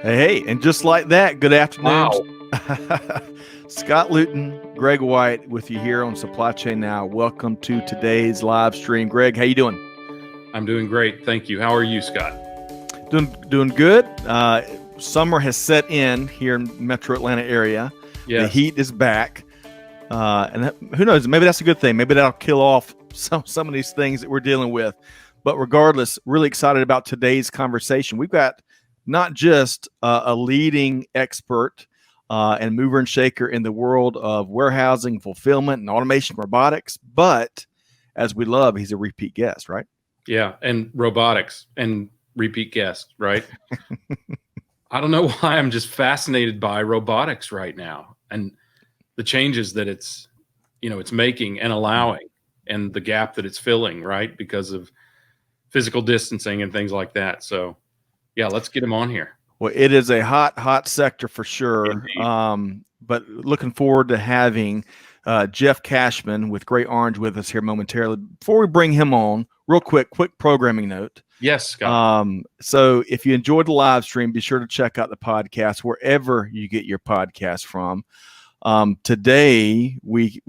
Hey, and just like that, good afternoon. Wow. Scott Luton, Greg White with you here on Supply Chain Now. Welcome to today's live stream. Greg, how you doing? I'm doing great. Thank you. How are you, Scott? Doing good. Summer has set in here in Metro Atlanta area. Yes. The heat is back. Who knows? Maybe that's a good thing. Maybe that'll kill off some of these things that we're dealing with. But regardless, really excited about today's conversation. We've got not just a leading expert and mover and shaker in the world of warehousing, fulfillment, and automation robotics, but as we love, he's a repeat guest, right? Yeah, and robotics and repeat guest, right? I don't know why I'm just fascinated by robotics right now and the changes that it's making and allowing and the gap that it's filling, right? Because of physical distancing and things like that. So yeah, let's get him on here. Well, it is a hot sector for sure. But looking forward to having Jeff Cashman with GreyOrange with us here momentarily. Before we bring him on, real quick programming note. Yes, Scott. So if you enjoyed the live stream, be sure to check out the podcast wherever you get your podcast from. Today, we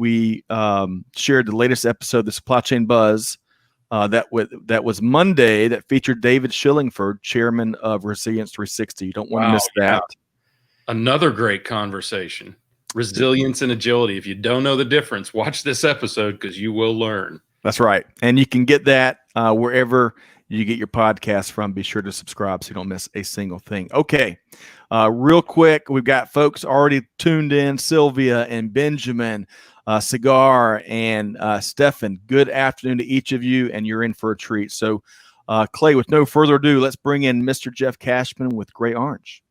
shared the latest episode of the Supply Chain Buzz. That was Monday, that featured David Schillingford, chairman of Resilience 360. You don't want to miss that. Yeah. Another great conversation. Resilience and agility. If you don't know the difference, watch this episode because you will learn. That's right. And you can get that wherever you get your podcast from. Be sure to subscribe so you don't miss a single thing. Okay. Real quick, we've got folks already tuned in, Sylvia and Benjamin, Cigar and Stefan. Good afternoon to each of you, and you're in for a treat. So, Clay, with no further ado, let's bring in Mr. Jeff Cashman with GreyOrange.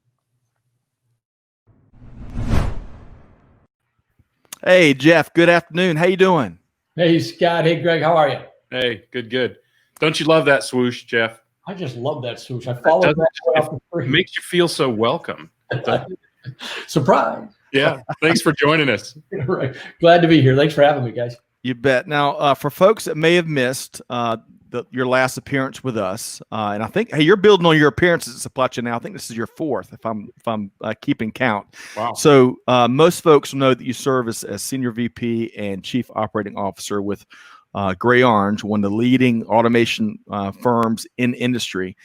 Hey, Jeff. Good afternoon. How you doing? Hey, Scott. Hey, Greg. How are you? Hey, good. Don't you love that swoosh, Jeff? I just love that swoosh. I followed that. It makes you feel so welcome. Surprise. Yeah. Thanks for joining us. Right. Glad to be here. Thanks for having me, guys. You bet. Now, for folks that may have missed your last appearance with us, and I think, hey, you're building on your appearances at Supply Chain Now. I think this is your fourth, if I'm keeping count. Wow. So most folks know that you serve as Senior VP and Chief Operating Officer with GreyOrange, one of the leading automation firms in industry.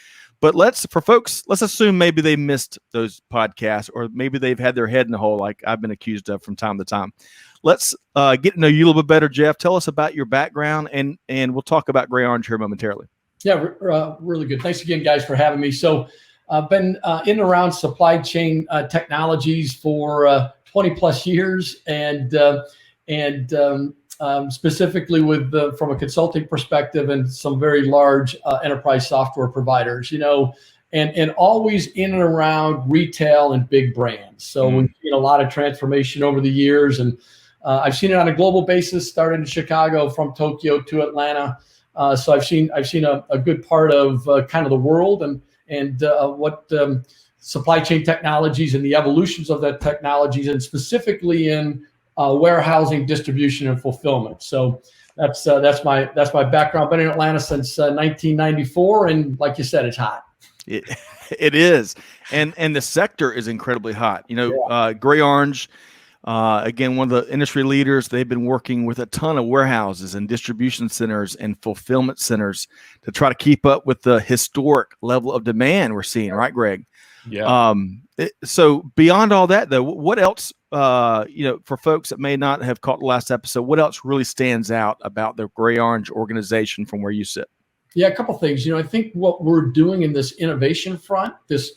But let's assume maybe they missed those podcasts, or maybe they've had their head in the hole like I've been accused of from time to time. Let's get to know you a little bit better, Jeff. Tell us about your background, and we'll talk about GreyOrange here momentarily. Yeah, really good. Thanks again, guys, for having me. So I've been in and around supply chain technologies for 20 plus years, and specifically from a consulting perspective and some very large enterprise software providers, and always in and around retail and big brands. So we've seen a lot of transformation over the years, and I've seen it on a global basis, starting in Chicago, from Tokyo to Atlanta. So I've seen a good part of kind of the world and what supply chain technologies and the evolutions of that technologies, and specifically in warehousing, distribution, and fulfillment. So that's my background. Been in Atlanta since 1994, and like you said, it's hot. It is, and the sector is incredibly hot. GreyOrange, again, one of the industry leaders. They've been working with a ton of warehouses and distribution centers and fulfillment centers to try to keep up with the historic level of demand we're seeing. Right, Greg? Yeah. So beyond all that, though, what else? For folks that may not have caught the last episode, what else really stands out about the GreyOrange organization from where you sit? Yeah, a couple things. I think what we're doing in this innovation front, this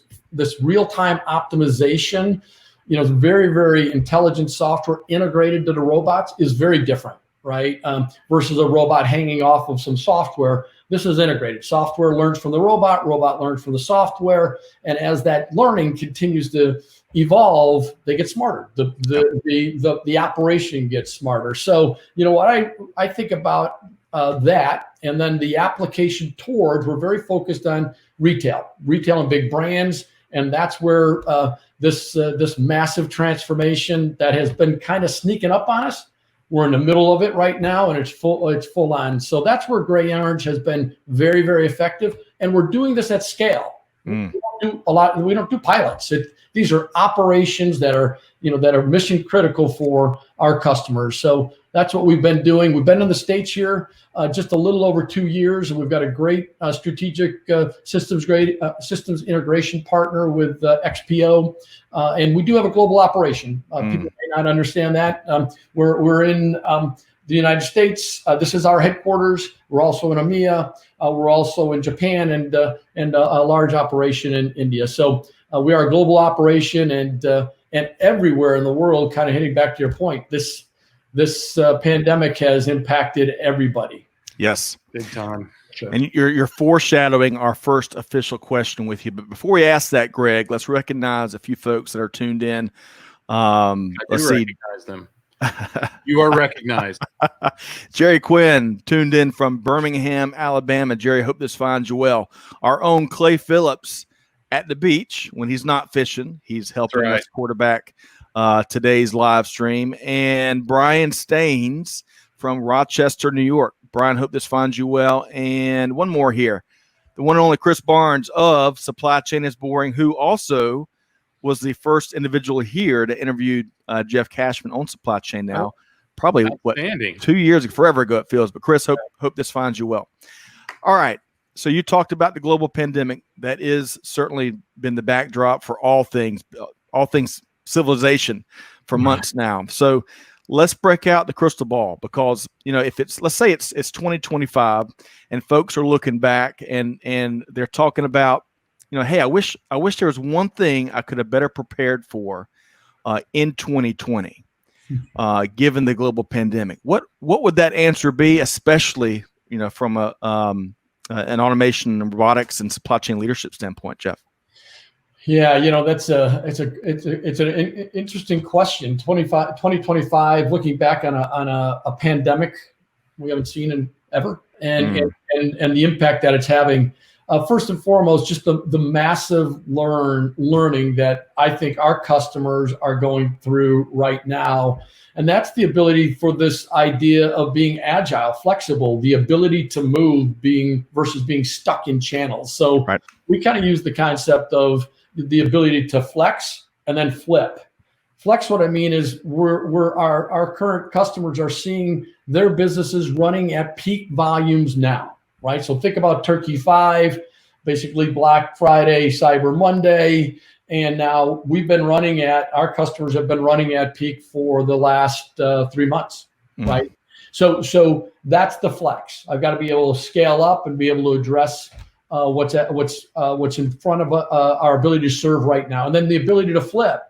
real-time optimization, very, very intelligent software integrated to the robots, is very different, right? Versus a robot hanging off of some software. This is integrated. Software learns from the robot learns from the software, and as that learning continues to evolve, they get smarter. The operation gets smarter. So what I think about that, and then the application towards, we're very focused on retail and big brands, and that's where this massive transformation that has been kind of sneaking up on us. We're in the middle of it right now, and it's full on. So that's where GreyOrange has been very, very effective, and we're doing this at scale. Mm. We don't do pilots. These are operations that are mission critical for our customers. So that's what we've been doing. We've been in the States here just a little over 2 years, and we've got a great strategic systems integration partner with XPO, and we do have a global operation. People may not understand that. We're in the United States. This is our headquarters. We're also in EMEA. We're also in Japan and a large operation in India. So we are a global operation, and everywhere in the world. Kind of hitting back to your point, this pandemic has impacted everybody. Yes, big time. Sure. And you're foreshadowing our first official question with you. But before we ask that, Greg, let's recognize a few folks that are tuned in. Let's see. Recognize them. You are recognized. Jerry Quinn tuned in from Birmingham, Alabama. Jerry, hope this finds you well. Our own Clay Phillips at the beach when he's not fishing. He's helping us quarterback today's live stream. And Brian Staines from Rochester, New York. Brian, hope this finds you well. And one more here. The one and only Chris Barnes of Supply Chain is Boring, who also was the first individual here to interview Jeff Cashman on Supply Chain now. Probably, 2 years, forever ago it feels. But Chris, hope this finds you well. All right. So you talked about the global pandemic. That is certainly been the backdrop for all things civilization for months now. So let's break out the crystal ball, because if let's say it's 2025 and folks are looking back and they're talking about, hey, I wish there was one thing I could have better prepared for in 2020, given the global pandemic. What would that answer be, especially from an automation and robotics and supply chain leadership standpoint, Jeff? Yeah, it's an interesting question. 2025, looking back on a pandemic we haven't seen in ever, and the impact that it's having. First and foremost, just the massive learning that I think our customers are going through right now. And that's the ability for this idea of being agile, flexible, the ability to move versus being stuck in channels. So we kind of use the concept of the ability to flex and then flip. Flex, what I mean is our current customers are seeing their businesses running at peak volumes now, right? So think about Turkey 5, basically Black Friday, Cyber Monday. And now our customers have been running at peak for the last 3 months, right? So that's the flex. I've got to be able to scale up and be able to address what's in front of our ability to serve right now. And then the ability to flip.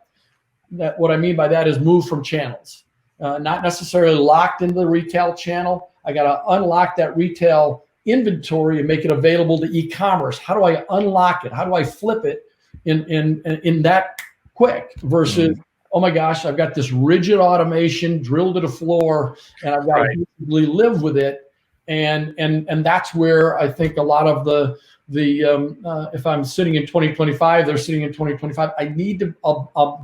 What I mean by that is move from channels, not necessarily locked into the retail channel. I got to unlock that retail inventory and make it available to e-commerce. How do I unlock it? How do I flip it in that quick versus, oh my gosh, I've got this rigid automation drilled to the floor and I've got to basically live with it. And that's where I think a lot of the if I'm sitting in 2025, they're sitting in 2025. I need to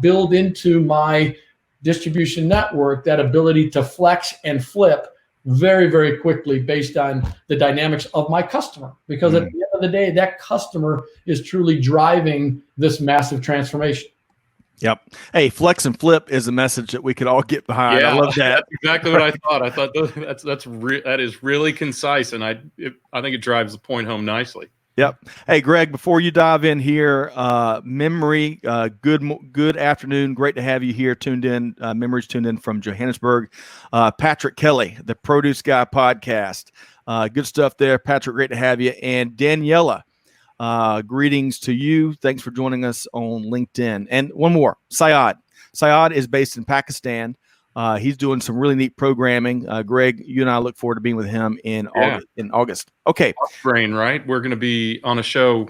build into my distribution network that ability to flex and flip very, very quickly based on the dynamics of my customer. Because at the end of the day, that customer is truly driving this massive transformation. Yep. Hey, flex and flip is a message that we could all get behind. Yeah, I love that. That's exactly what I thought. I thought that is really concise, and I think it drives the point home nicely. Yep. Hey, Greg, before you dive in here, Memory, good afternoon. Great to have you here tuned in. Memory's tuned in from Johannesburg. Patrick Kelly, the Produce Guy podcast. Good stuff there. Patrick, great to have you. And Daniela, greetings to you. Thanks for joining us on LinkedIn. And one more, Syed. Syed is based in Pakistan. He's doing some really neat programming. Greg, you and I look forward to being with him in August. Okay. Brain, right? We're going to be on a show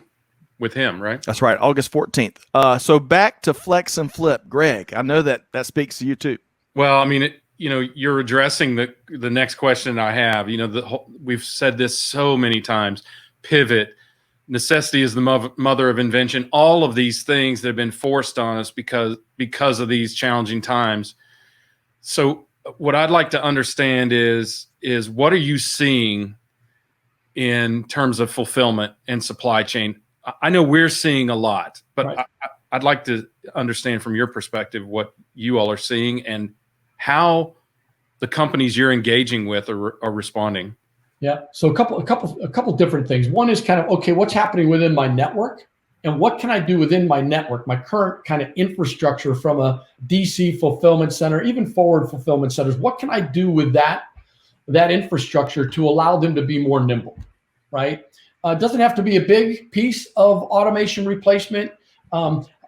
with him, right? That's right. August 14th. So back to flex and flip. Greg, I know that speaks to you too. Well, I mean, you're addressing the next question I have. We've said this so many times. Pivot. Necessity is the mother of invention. All of these things that have been forced on us because of these challenging times. So what I'd like to understand is what are you seeing in terms of fulfillment and supply chain? I know we're seeing a lot, but Right. I'd like to understand from your perspective what you all are seeing and how the companies you're engaging with are responding. Yeah. So a couple different things. One is kind of, okay, what's happening within my network, and what can I do within my network, my current kind of infrastructure from a DC fulfillment center, even forward fulfillment centers. What can I do with that infrastructure to allow them to be more nimble, right? It doesn't have to be a big piece of automation replacement.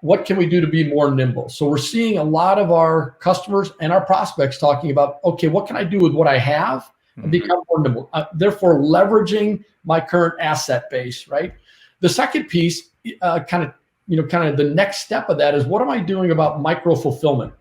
What can we do to be more nimble? So we're seeing a lot of our customers and our prospects talking about, okay, what can I do with what I have and become more nimble? Therefore, leveraging my current asset base, right? The second piece, kind of the next step of that is, what am I doing about micro fulfillment?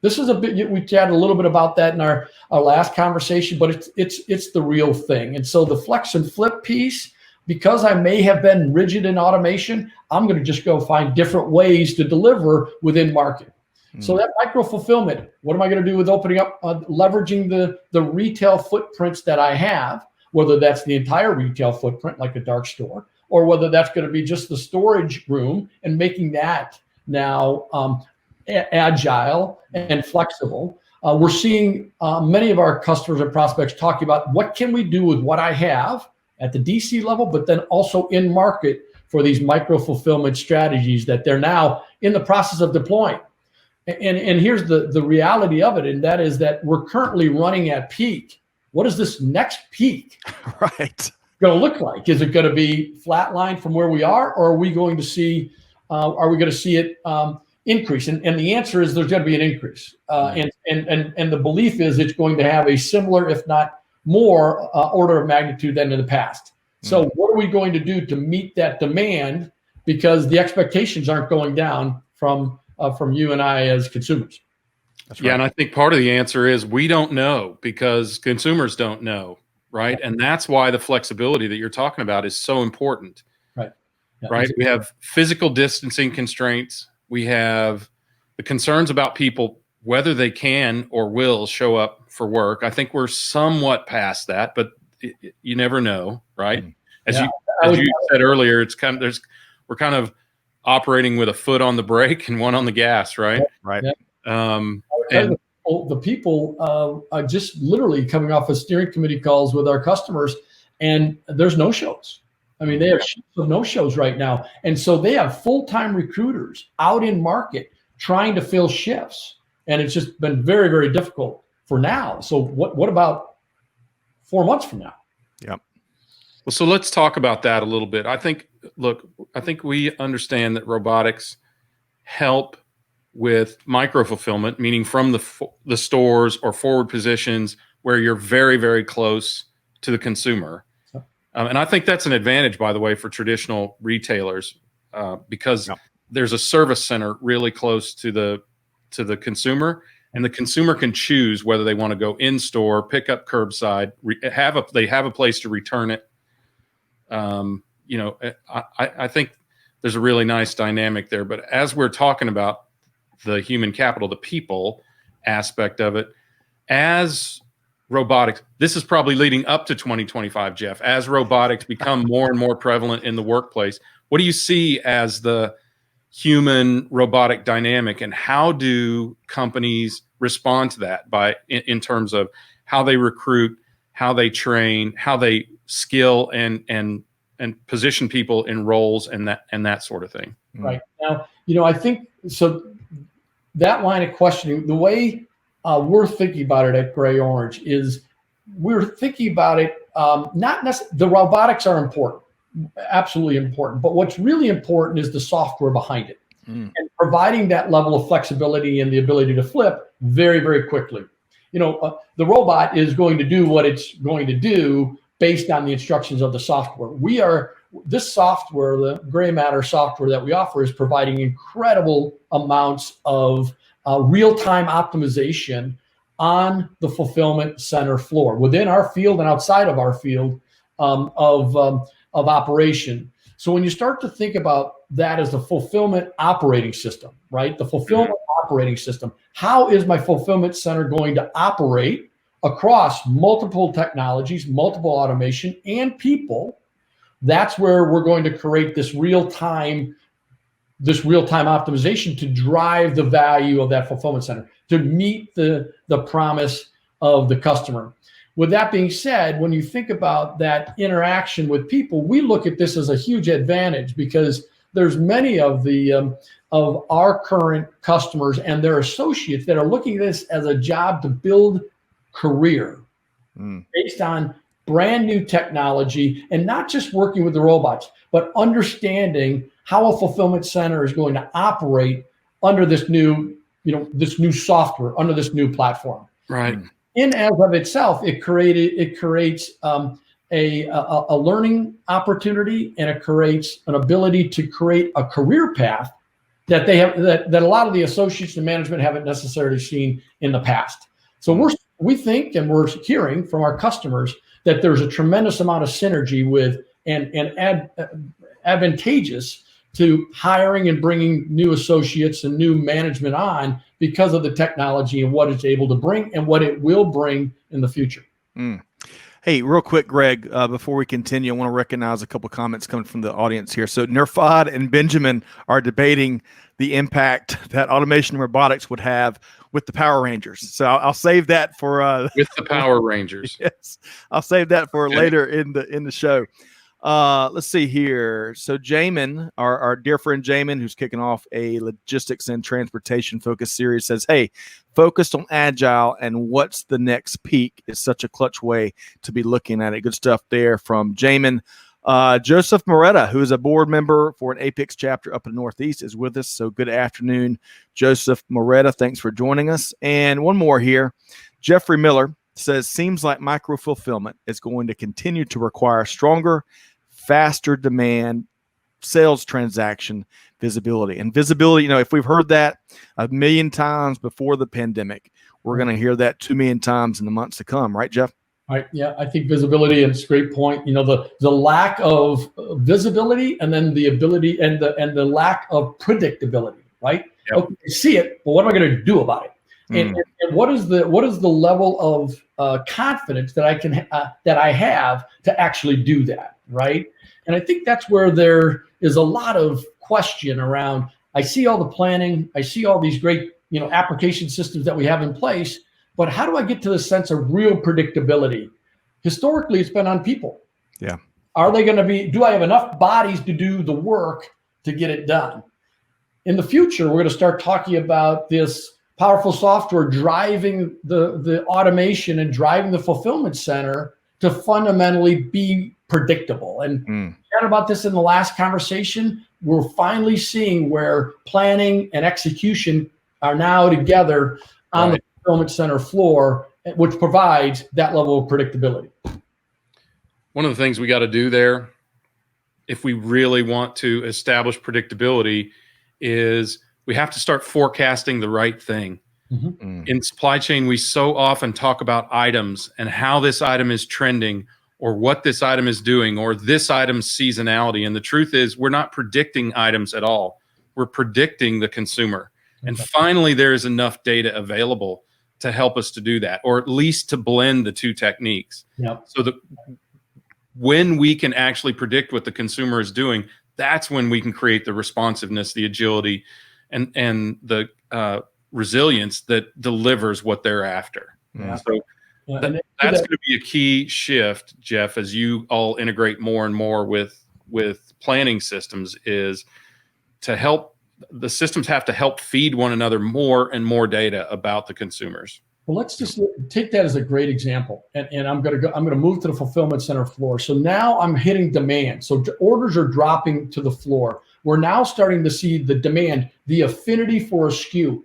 This is a bit, we chatted a little bit about that in our last conversation, but it's the real thing. And so the flex and flip piece, because I may have been rigid in automation, I'm going to just go find different ways to deliver within market. So that micro fulfillment, what am I going to do with opening up, leveraging the retail footprints that I have, whether that's the entire retail footprint, like a dark store, or whether that's going to be just the storage room and making that now agile and flexible. We're seeing many of our customers and prospects talking about, what can we do with what I have at the DC level, but then also in market for these micro fulfillment strategies that they're now in the process of deploying. And here's the reality of it, and that is that we're currently running at peak. What is this next peak going to look like? Is it going to be flatline from where we are, or are we going to see it increase? And the answer is, there's going to be an increase. And the belief is it's going to have a similar, if not more, order of magnitude than in the past. So what are we going to do to meet that demand? Because the expectations aren't going down from you and I as consumers. That's right. Yeah, and I think part of the answer is we don't know, because consumers don't know, right? And that's why the flexibility that you're talking about is so important. Right. Yeah, right. We have physical distancing constraints. We have the concerns about people, whether they can or will show up for work. I think we're somewhat past that, but you never know, right? As you said earlier, it's kind of, we're kind of operating with a foot on the brake and one on the gas, right? Right. Yeah. And the people are just literally coming off of steering committee calls with our customers, and there's no shows. I mean, they have no shows right now. And so they have full-time recruiters out in market trying to fill shifts. And it's just been very, very difficult for now. So what about 4 months from now? Yep. Well, so let's talk about that a little bit. I think we understand that robotics help with micro fulfillment, meaning from the stores or forward positions where you're very, very close to the consumer. And I think that's an advantage, by the way, for traditional retailers, because there's a service center really close to the consumer, and the consumer can choose whether they want to go in store, pick up curbside, they have a place to return it. I think there's a really nice dynamic there. But as we're talking about the human capital, the people aspect of it, as robotics, this is probably leading up to 2025, Jeff, as robotics become more and more prevalent in the workplace, what do you see as the human robotic dynamic, and how do companies respond to that in terms of how they recruit, how they train, how they skill and position people in roles and that sort of thing? Right. Now, I think so. That line of questioning, the way we're thinking about it at GreyOrange is, we're thinking about it, not necessarily, the robotics are important, absolutely important, but what's really important is the software behind it, and providing that level of flexibility and the ability to flip very, very quickly. The robot is going to do what it's going to do based on the instructions of the software. This software, the Gray Matter software that we offer, is providing incredible amounts of real-time optimization on the fulfillment center floor, within our field and outside of our field of operation. So when you start to think about that as the fulfillment operating system, right? The fulfillment operating system, how is my fulfillment center going to operate across multiple technologies, multiple automation, and people, That's where we're going to create this real-time optimization to drive the value of that fulfillment center, to meet the promise of the customer. With that being said, when you think about that interaction with people, we look at this as a huge advantage, because there's many of our current customers and their associates that are looking at this as a job to build career based on brand new technology, and not just working with the robots, but understanding how a fulfillment center is going to operate under this new software, under this new platform. Right. In as of itself, it creates a learning opportunity, and it creates an ability to create a career path that that a lot of the associates and management haven't necessarily seen in the past. So we think, and we're hearing from our customers, that there's a tremendous amount of synergy with and advantageous to hiring and bringing new associates and new management on, because of the technology and what it's able to bring and what it will bring in the future. Hey, real quick, Greg, before we continue, I want to recognize a couple of comments coming from the audience here. So Nerfad and Benjamin are debating the impact that automation and robotics would have with the Power Rangers. So I'll save that for with the Power Rangers. Yes, I'll save that for later in the show. Let's see here. So Jamin, our dear friend Jamin, who's kicking off a logistics and transportation focus series, says, hey, focused on agile and what's the next peak is such a clutch way to be looking at it. Good stuff there from Jamin. Joseph Moretta, who is a board member for an Apex chapter up in the Northeast, is with us. So good afternoon, Joseph Moretta. Thanks for joining us. And one more here. Jeffrey Miller says, seems like micro fulfillment is going to continue to require stronger, faster demand, sales transaction visibility. And visibility, if we've heard that 1 million times before the pandemic, we're going to hear that 2 million times in the months to come. Right, Jeff? Right. Yeah, I think visibility, and it's a great point. The lack of visibility, and then the ability and the lack of predictability. Right. Yep. Okay, I see it, but what am I going to do about it? And what is the level of confidence that I have to actually do that? Right. And I think that's where there is a lot of question around. I see all the planning. I see all these great application systems that we have in place. But how do I get to the sense of real predictability? Historically, it's been on people. Yeah. Do I have enough bodies to do the work to get it done? In the future, we're going to start talking about this powerful software driving the automation and driving the fulfillment center to fundamentally be predictable. And we chatted about this in the last conversation. We're finally seeing where planning and execution are now together on the fulfillment center floor, which provides that level of predictability. One of the things we got to do there, if we really want to establish predictability, is we have to start forecasting the right thing. In supply chain, we so often talk about items and how this item is trending, or what this item is doing, or this item's seasonality. And the truth is, we're not predicting items at all. We're predicting the consumer. And finally, there is enough data available to help us to do that, or at least to blend the two techniques. Yep. So that when we can actually predict what the consumer is doing, that's when we can create the responsiveness, the agility, and the resilience that delivers what they're after. Yeah. So that's going to be a key shift, Jeff, as you all integrate more and more with planning systems, is to help. The systems have to help feed one another more and more data about the consumers. Well, let's just take that as a great example, and I'm going to move to the fulfillment center floor. So now I'm hitting demand. So orders are dropping to the floor. We're now starting to see the demand, the affinity for a SKU.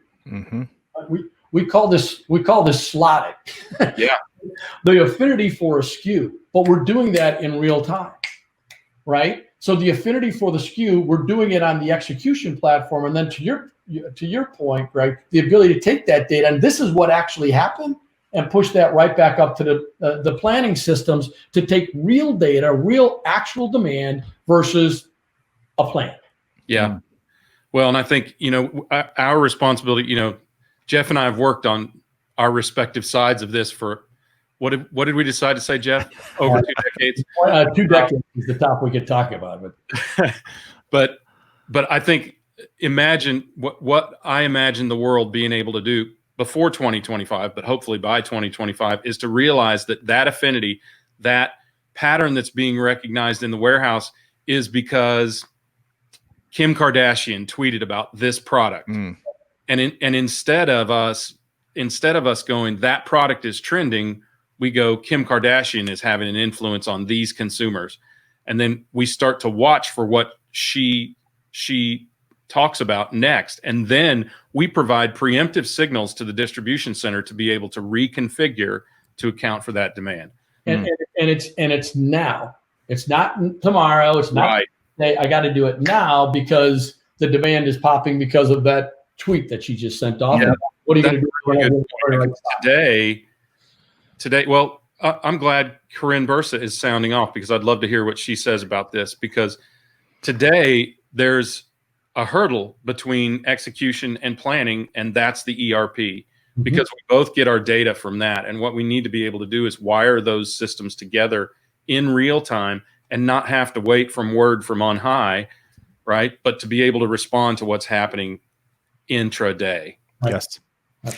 We call this slotting. Yeah. The affinity for a SKU, but we're doing that in real time, right? So the affinity for the SKU, we're doing it on the execution platform, and then to your point, right, the ability to take that data, and this is what actually happened, and push that right back up to the planning systems to take real data, real actual demand versus a plan. Yeah. Well, and I think our responsibility. Jeff and I have worked on our respective sides of this for What did we decide to say, Jeff? Over 2 decades. 2 decades is the top we could talk about, but I think imagine what I imagine the world being able to do before 2025, but hopefully by 2025, is to realize that affinity, that pattern that's being recognized in the warehouse, is because Kim Kardashian tweeted about this product, and instead of us going, that product is trending, we go, Kim Kardashian is having an influence on these consumers, and then we start to watch for what she talks about next, and then we provide preemptive signals to the distribution center to be able to reconfigure to account for that demand. And it's now. It's not tomorrow. It's not right. Today. I got to do it now because the demand is popping because of that tweet that she just sent off. Yeah. What are you going to do today? Well, I'm glad Corinne Bursa is sounding off, because I'd love to hear what she says about this, because today there's a hurdle between execution and planning, and that's the ERP, because we both get our data from that. And what we need to be able to do is wire those systems together in real time and not have to wait from word from on high, right? But to be able to respond to what's happening intraday. Yes.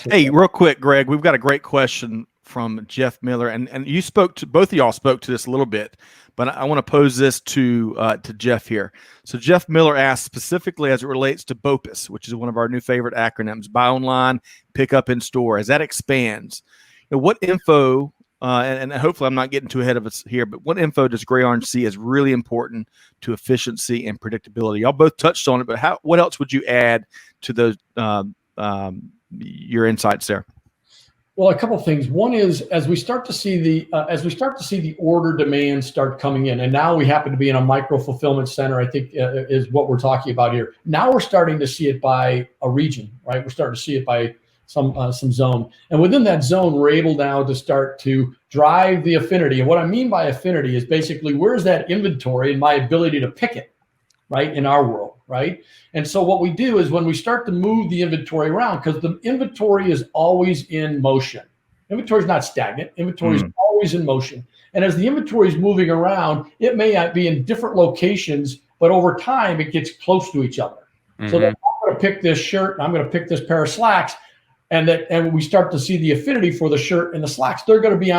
Hey, real quick, Greg, we've got a great question from Jeff Miller, and you both of y'all spoke to this a little bit, but I want to pose this to Jeff here. So Jeff Miller asked specifically as it relates to BOPIS, which is one of our new favorite acronyms: buy online, pick up in store. As that expands, what info, and hopefully I'm not getting too ahead of us here, but what info does GreyOrange see as really important to efficiency and predictability? Y'all both touched on it, but what else would you add to those your insights there? Well, a couple of things. One is, as we start to see the order demand start coming in, and now we happen to be in a micro fulfillment center, I think is what we're talking about here. Now we're starting to see it by a region, right? We're starting to see it by some zone, and within that zone, we're able now to start to drive the affinity. And what I mean by affinity is basically, where's that inventory and my ability to pick it, right, in our world, right? And so what we do is when we start to move the inventory around, because the inventory is always in motion. Inventory is not stagnant. Inventory is always in motion. And as the inventory is moving around, it may be in different locations, but over time it gets close to each other. So that I'm going to pick this shirt, and I'm going to pick this pair of slacks, and we start to see the affinity for the shirt and the slacks. They're going to be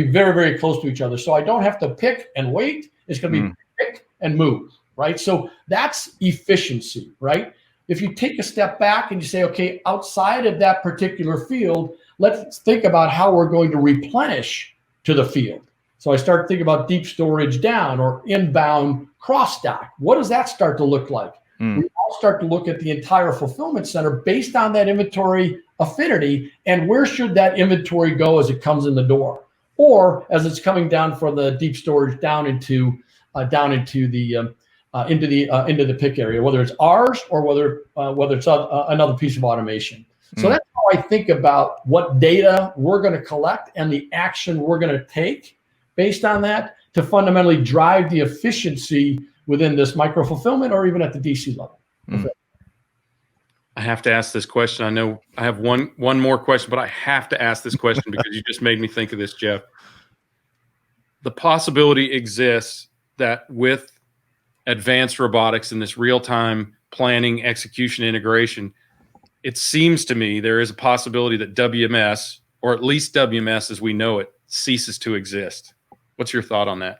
very, very close to each other. So I don't have to pick and wait. It's going to be pick and move. Right. So that's efficiency, right? If you take a step back and you say, okay, outside of that particular field, let's think about how we're going to replenish to the field. So I start thinking about deep storage down or inbound cross dock. What does that start to look like? We all start to look at the entire fulfillment center based on that inventory affinity, and where should that inventory go as it comes in the door, or as it's coming down from the deep storage down into the pick area, whether it's ours or whether it's another piece of automation. So that's how I think about what data we're going to collect and the action we're going to take based on that to fundamentally drive the efficiency within this micro fulfillment or even at the DC level. I have to ask this question. I know I have one more question, but I have to ask this question because you just made me think of this, Jeff. The possibility exists that with advanced robotics and this real-time planning, execution, integration, it seems to me there is a possibility that WMS, or at least WMS as we know it, ceases to exist. What's your thought on that?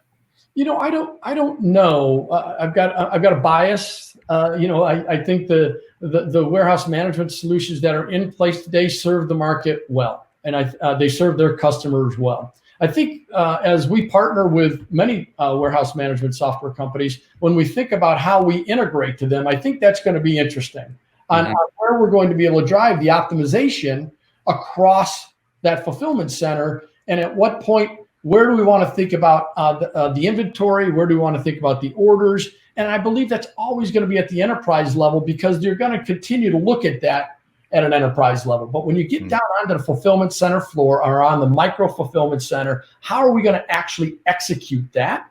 I don't know. I've got a bias. I think the warehouse management solutions that are in place today serve the market well, and they serve their customers well. I think as we partner with many warehouse management software companies, when we think about how we integrate to them, I think that's going to be interesting on where we're going to be able to drive the optimization across that fulfillment center, and at what point, where do we want to think about the inventory? Where do we want to think about the orders? And I believe that's always going to be at the enterprise level, because you're going to continue to look at that at an enterprise level. But when you get down onto the fulfillment center floor or on the micro fulfillment center, how are we going to actually execute that?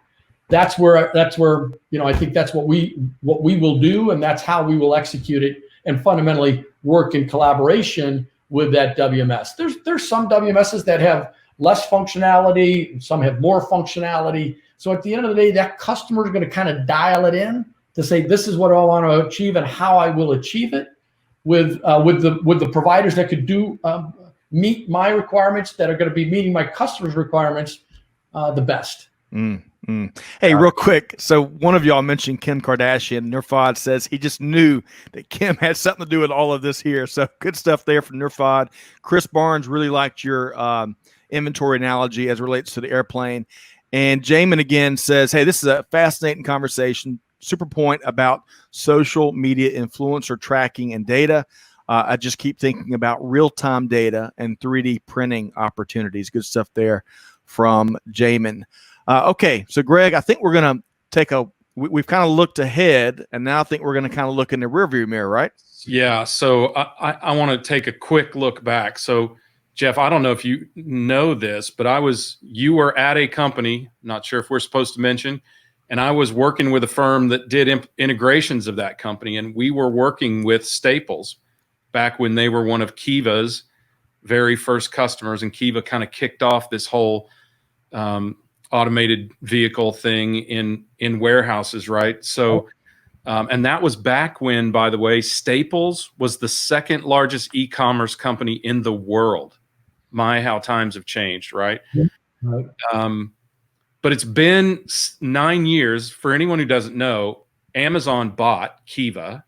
That's where I think that's what we will do, and that's how we will execute it and fundamentally work in collaboration with that WMS. There's some WMSs that have less functionality. Some have more functionality. So at the end of the day, that customer is going to kind of dial it in to say, this is what I want to achieve and how I will achieve it with the providers that could do meet my requirements, that are going to be meeting my customers' requirements the best. Hey, real quick. So one of y'all mentioned Kim Kardashian. Nirfad says he just knew that Kim had something to do with all of this here. So good stuff there from Nirfad. Chris Barnes really liked your inventory analogy as it relates to the airplane. And Jamin again says, hey, this is a fascinating conversation. Super point about social media influencer tracking and data. I just keep thinking about real-time data and 3D printing opportunities. Good stuff there from Jamin. Okay, so Greg, I think we're going to take we've kind of looked ahead, and now I think we're going to kind of look in the rearview mirror, right? Yeah, so I want to take a quick look back. So, Jeff, I don't know if you know this, but you were at a company, not sure if we're supposed to mention, and I was working with a firm that did integrations of that company, and we were working with Staples back when they were one of Kiva's very first customers, and Kiva kind of kicked off this whole automated vehicle thing in warehouses, right? So, and that was back when, by the way, Staples was the second largest e-commerce company in the world. My, how times have changed, right? Right. But it's been 9 years. For anyone who doesn't know, Amazon bought Kiva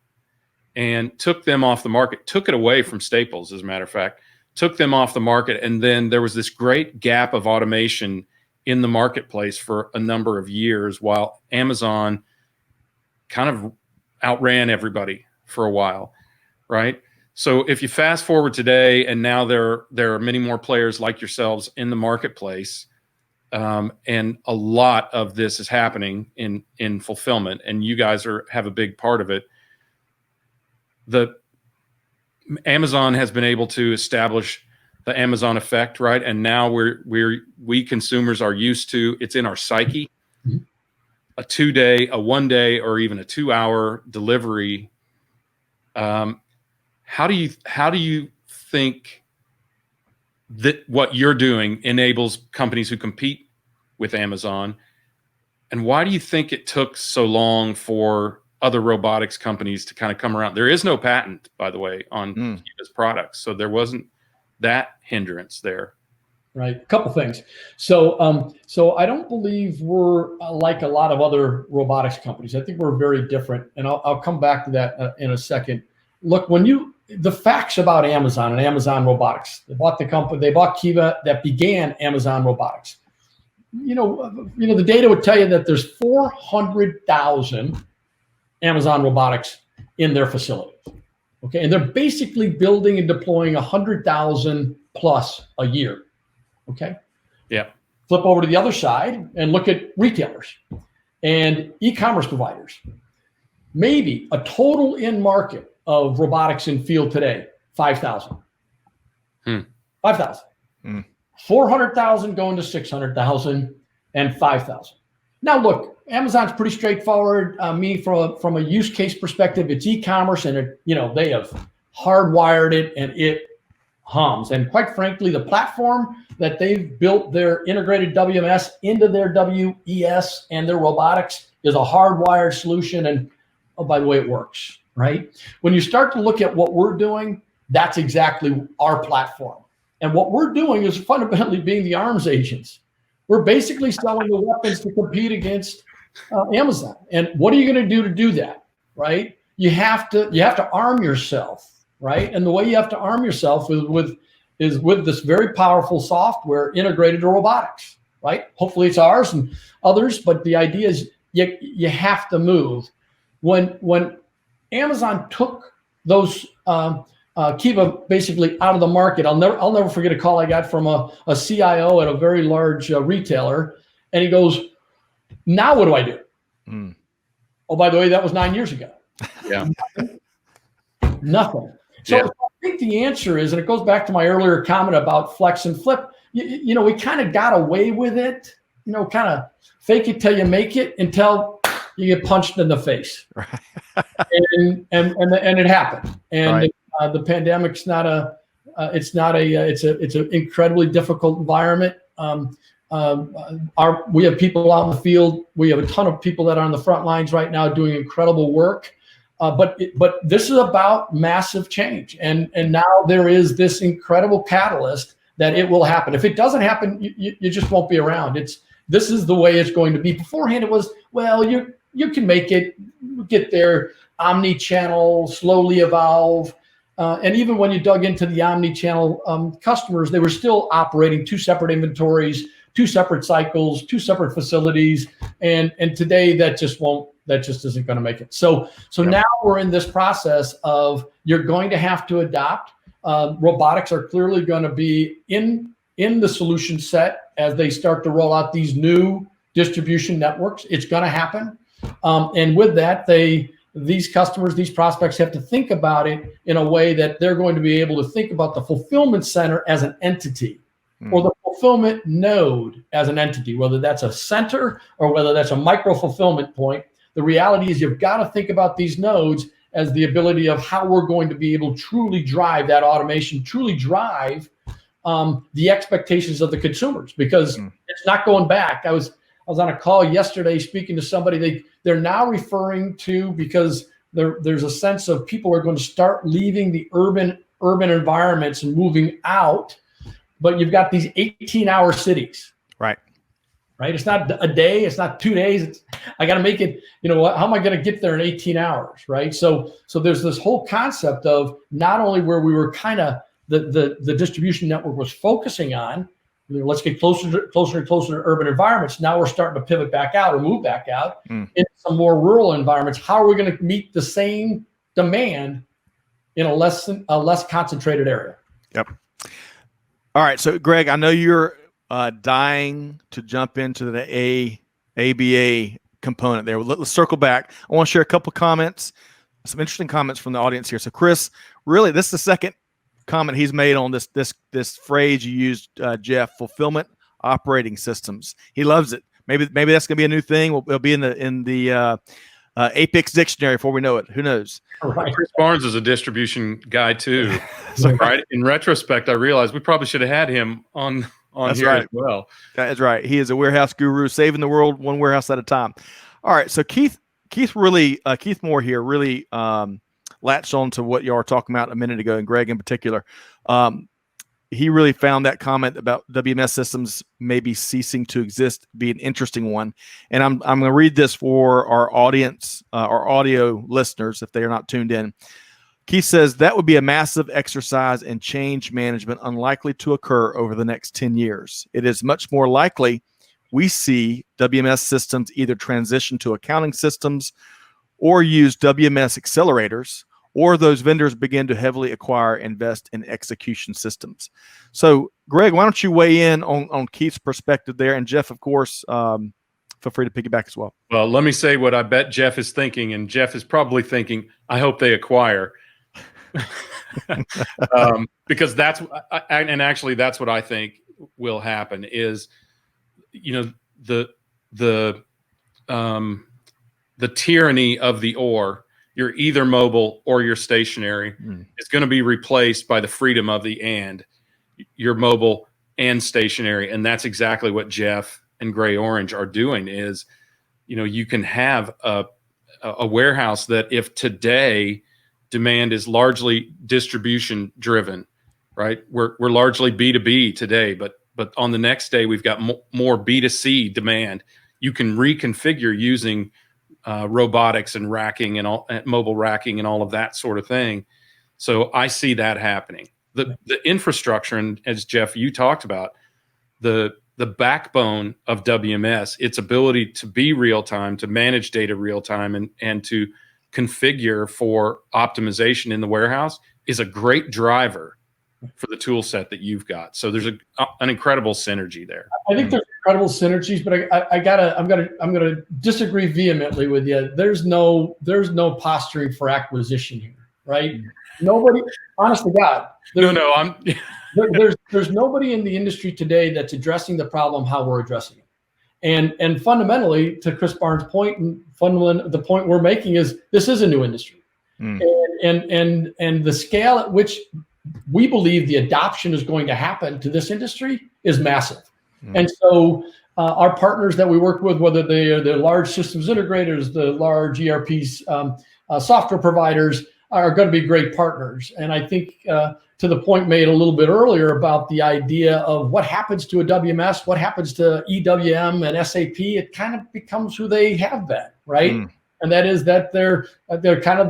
and took them off the market, took it away from Staples, as a matter of fact, took them off the market. And then there was this great gap of automation in the marketplace for a number of years while Amazon kind of outran everybody for a while, right? So if you fast forward today, and now there are many more players like yourselves in the marketplace, and a lot of this is happening in fulfillment, and you guys have a big part of it. The Amazon has been able to establish the Amazon effect, right? And now we consumers are used to, it's in our psyche, a 2-day, a 1-day, or even a 2-hour delivery. How do you think that what you're doing enables companies who compete with Amazon? And why do you think it took so long for other robotics companies to kind of come around? There is no patent, by the way, on Kiva's products, so there wasn't that hindrance there. Right. A couple things. So I don't believe we're like a lot of other robotics companies. I think we're very different, and I'll come back to that in a second. Look, the facts about Amazon and Amazon Robotics, they bought the company, they bought Kiva that began Amazon Robotics. You know, the data would tell you that there's 400,000 Amazon Robotics in their facilities. Okay, and they're basically building and deploying 100,000 plus a year. Okay. Yeah. Flip over to the other side and look at retailers and e-commerce providers. Maybe a total in market of robotics in field today, 5,000. 5,000. 400,000 going to 600,000 and 5,000. Now look, Amazon's pretty straightforward. From a use case perspective, it's e-commerce, and they have hardwired it and it hums. And quite frankly, the platform that they've built their integrated WMS into their WES and their robotics is a hardwired solution. And oh, by the way, it works, right? When you start to look at what we're doing, that's exactly our platform. And what we're doing is fundamentally being the arms agents. We're basically selling the weapons to compete against Amazon. And what are you going to do that, right? You have to arm yourself, right? And the way you have to arm yourself is with this very powerful software integrated to robotics, right? Hopefully it's ours and others, but the idea is you have to move. When Amazon took those Kiva basically out of the market, I'll never forget a call I got from a CIO at a very large retailer, and he goes, "Now what do I do?" Oh, by the way, that was 9 years ago. Yeah. Nothing. So I think the answer is, and it goes back to my earlier comment about flex and flip. We kind of got away with it. Kind of fake it till you make it until you get punched in the face. Right. and it happened. And the pandemic's not It's not a. It's an incredibly difficult environment. We have people out in the field. We have a ton of people that are on the front lines right now doing incredible work. But this is about massive change, and now there is this incredible catalyst that it will happen. If it doesn't happen, you just won't be around. This is the way it's going to be. Beforehand, it was, well, you can make it, get there, omni-channel, slowly evolve. And even when you dug into the omni-channel customers, they were still operating two separate inventories, two separate cycles, two separate facilities. And today that just isn't going to make it. So now we're in this process of you're going to have to adopt. Robotics are clearly going to be in the solution set as they start to roll out these new distribution networks. It's going to happen. And with that, these customers, these prospects have to think about it in a way that they're going to be able to think about the fulfillment center as an entity or the fulfillment node as an entity, whether that's a center or whether that's a micro fulfillment point. The reality is you've got to think about these nodes as the ability of how we're going to be able to truly drive that automation, truly drive the expectations of the consumers, because it's not going back. I was on a call yesterday speaking to somebody. They're now referring to, because there's a sense of people are going to start leaving the urban environments and moving out, but you've got these 18-hour cities. Right. It's not a day. It's not 2 days. I got to make it, how am I going to get there in 18 hours? Right. So there's this whole concept of not only where we were kind of the distribution network was focusing on, let's get closer and closer to urban environments. Now we're starting to pivot back out or move back out into some more rural environments. How are we going to meet the same demand in a less concentrated area? Yep. All right. So Greg, I know you're dying to jump into the ABA component there. Let's circle back. I want to share a couple comments, some interesting comments from the audience here. So Chris, really, this is the second comment he's made on this phrase you used, Jeff, fulfillment operating systems. He loves it. Maybe that's going to be a new thing. It'll be in the Apex dictionary before we know it. Who knows? Right. Chris Barnes is a distribution guy too. Right. In retrospect, I realized we probably should have had him on That's here right. as well. That's right. He is a warehouse guru, saving the world one warehouse at a time. All right. So Keith Moore here really latched on to what y'all were talking about a minute ago, and Greg in particular. He really found that comment about WMS systems maybe ceasing to exist be an interesting one. And I'm going to read this for our audience, our audio listeners, if they are not tuned in. Keith says that would be a massive exercise in change management, unlikely to occur over the next 10 years. It is much more likely we see WMS systems either transition to accounting systems or use WMS accelerators, or those vendors begin to heavily invest in execution systems. So, Greg, why don't you weigh in on Keith's perspective there? And Jeff, of course, feel free to piggyback as well. Well, let me say what I bet Jeff is thinking, and Jeff is probably thinking, I hope they acquire. Because that's what I think will happen is, the tyranny of the or. You're either mobile or you're stationary. It's going to be replaced by the freedom of the and. You're mobile and stationary, and that's exactly what Jeff and GreyOrange are doing. Is you can have a warehouse that, if today demand is largely distribution driven, right? We're largely B2B today, but on the next day we've got more B2C demand. You can reconfigure using robotics and racking and all, mobile racking and all of that sort of thing. So I see that happening. The infrastructure, and as Jeff, you talked about, the backbone of WMS, its ability to be real time, to manage data real time, and to configure for optimization in the warehouse is a great driver for the tool set that you've got. So there's an incredible synergy there. I think there's incredible synergies, but I'm gonna disagree vehemently with you. There's no posturing for acquisition here, right? Nobody, honest to God. There's nobody in the industry today that's addressing the problem how we're addressing it. And fundamentally, to Chris Barnes' point, and fundamentally the point we're making is this is a new industry. And the scale at which we believe the adoption is going to happen to this industry is massive. And so our partners that we work with, whether they are the large systems integrators, the large ERPs, software providers, are going to be great partners. And I think to the point made a little bit earlier about the idea of what happens to a WMS, what happens to EWM and SAP, it kind of becomes who they have been, right? And that is that they're kind of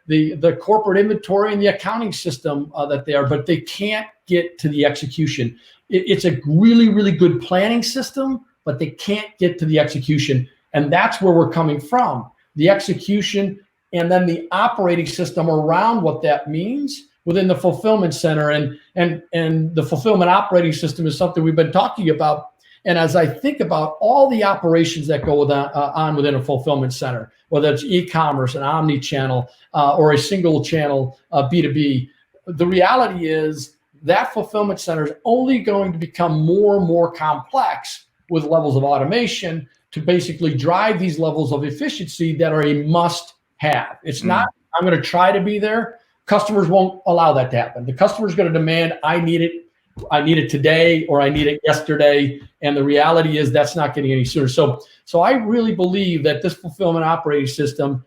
the corporate inventory and the accounting system that they are, but they can't get to the execution. It's a really, really good planning system, but they can't get to the execution. And that's where we're coming from. The execution and then the operating system around what that means within the fulfillment center. And the fulfillment operating system is something we've been talking about. And as I think about all the operations that go on within a fulfillment center, whether it's e-commerce, an omni-channel, or a single channel B2B, the reality is that fulfillment center is only going to become more and more complex with levels of automation to basically drive these levels of efficiency that are a must-have. It's not, I'm going to try to be there. Customers won't allow that to happen. The customer is going to demand, I need it today, or I need it yesterday. And the reality is that's not getting any sooner. So I really believe that this fulfillment operating system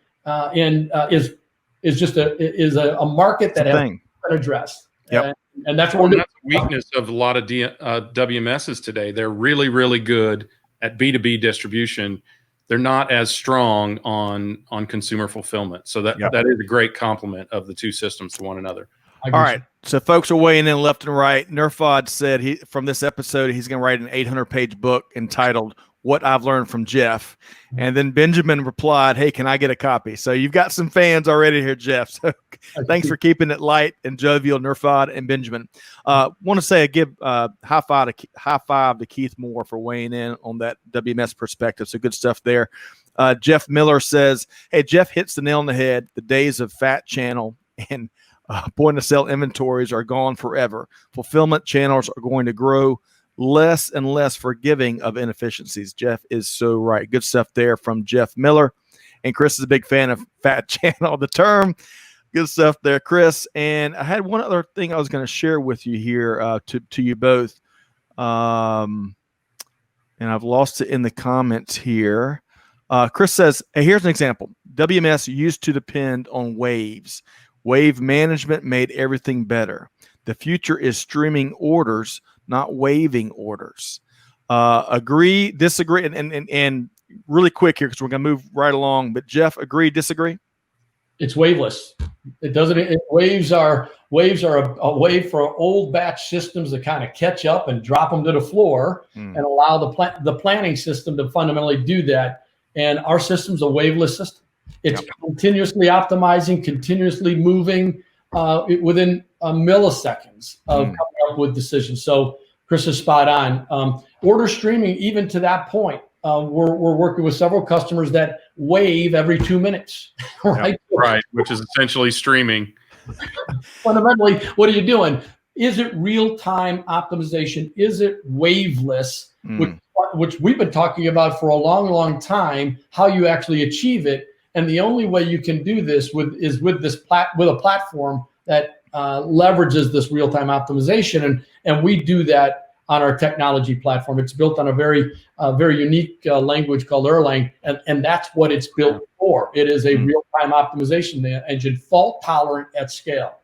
is a market that has been addressed. Yep. And that's what we're doing. That's a weakness of a lot of WMSs today. They're really, really good at B2B distribution. They're not as strong on consumer fulfillment. So that is a great complement of the two systems to one another. All right. So folks are weighing in left and right. Nerfod said from this episode, he's going to write an 800-page book entitled What I've Learned from Jeff. And then Benjamin replied, hey, can I get a copy? So you've got some fans already here, Jeff. So thanks for keeping it light and jovial, Nerfod and Benjamin. Want to say high five to Keith Moore for weighing in on that WMS perspective. So good stuff there. Jeff Miller says, hey, Jeff hits the nail on the head. The days of fat channel and point of sale inventories are gone forever. Fulfillment channels are going to grow less and less forgiving of inefficiencies. Jeff is so right. Good stuff there from Jeff Miller. And Chris is a big fan of fat channel, the term. Good stuff there, Chris. And I had one other thing I was going to share with you here to you both. And I've lost it in the comments here. Chris says, hey, here's an example. WMS used to depend on waves. Wave management made everything better. The future is streaming orders, not waving orders. Agree, disagree, and really quick here because we're going to move right along. But Jeff, agree, disagree? It's waveless. It doesn't. Waves are a way for old batch systems to kind of catch up and drop them to the floor and allow the planning system to fundamentally do that. And our system's a waveless system. It's continuously optimizing, continuously moving within milliseconds of coming up with decisions. So Chris is spot on. Order streaming, even to that point, we're working with several customers that wave every 2 minutes. Right? Right, which is essentially streaming. Fundamentally, what are you doing? Is it real-time optimization? Is it waveless? Which we've been talking about for a long, long time, how you actually achieve it. And the only way you can do this with a platform that leverages this real-time optimization, and we do that on our technology platform. It's built on a very unique language called Erlang, and that's what it's built for. It is a real-time optimization engine, fault tolerant at scale.